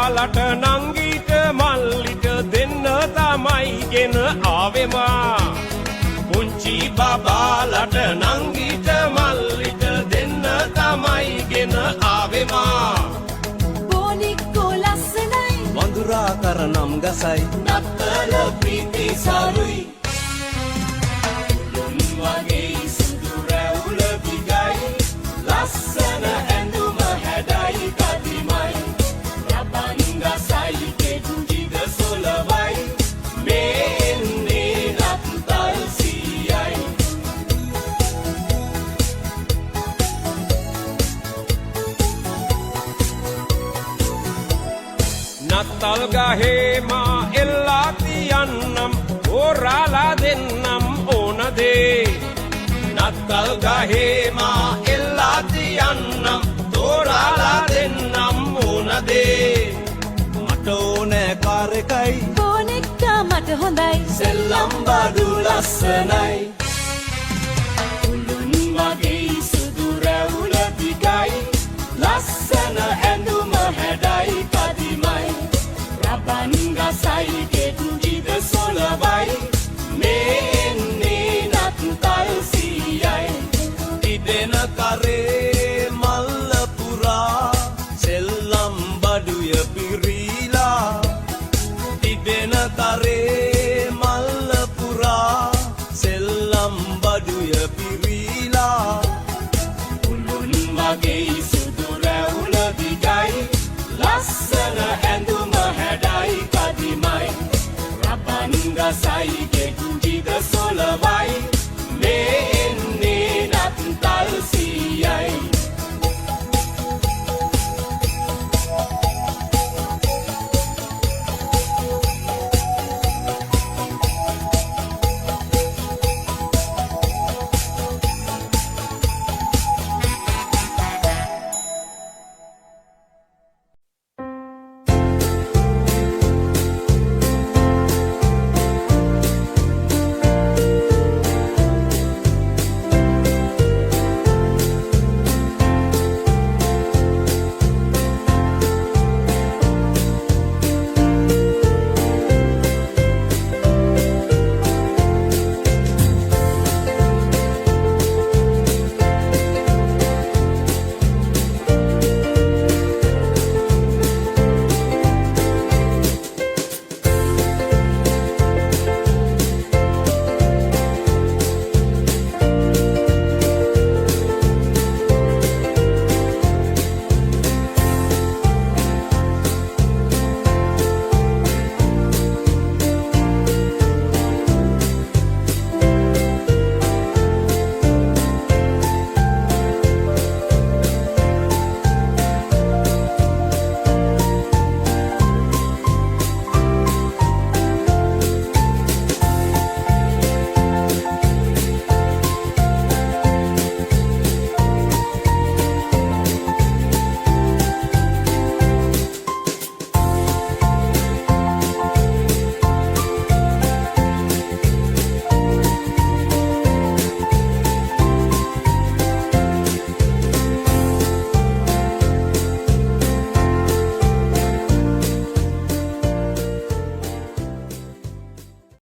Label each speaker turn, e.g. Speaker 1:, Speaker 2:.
Speaker 1: බබාලට නංගීට මල්ලිට දෙන්න තමයි ගෙන ආවෙමා පුංචි බබාලට නංගීට මල්ලිට දෙන්න තමයි ගෙන ආවෙමා
Speaker 2: බොනික්කෝ ලස්සනයි
Speaker 3: වඳුරා කරනම් ගසයි
Speaker 2: නත්තල ප්‍රීති සරුයි
Speaker 1: වගේ සුදු රැවුල දිගයි ලස්සන ඇඳුම හැඩයි කදිමයි රබන් ගසයි කෙටිද සොලවයි මේ එන්නේ නත්තල් සීයයි නත්තල් ගහේ මා එල්ලා තියන්නම් ඕරාලා දෙන්නම් ඕනදේ නත්තල් ගහේ මා එල්ලා තියන්නම් තෝරාලා දෙන්නම් ඕනදේ
Speaker 3: මට ඕනෑ කාර් එකයි
Speaker 2: බොනික්කා මට හොඳයි
Speaker 3: සෙල්ලම් බඩු ලස්සනයි
Speaker 1: උළුන් වගේ සුදු රැවුල දිගයි ලස්සන ඇඳුම හැඩයි කදිමයි රබන් ගසයි කෙටිද සොලවයි මේ එන්නේ නත්තල් සීයයි
Speaker 3: ඉදෙන කරේ මල්ල පුරා සෙල්ලම් බඩුය පිරීලා ඉදෙන කරේ මල්ල පුරා සෙල්ලම් බඩුය පිරීලා
Speaker 1: උළුන් වගේ සුදු රැවුල දිගයි ලස්සන ඇඳුම හැඩයි කදිමයි රබන් ගසයි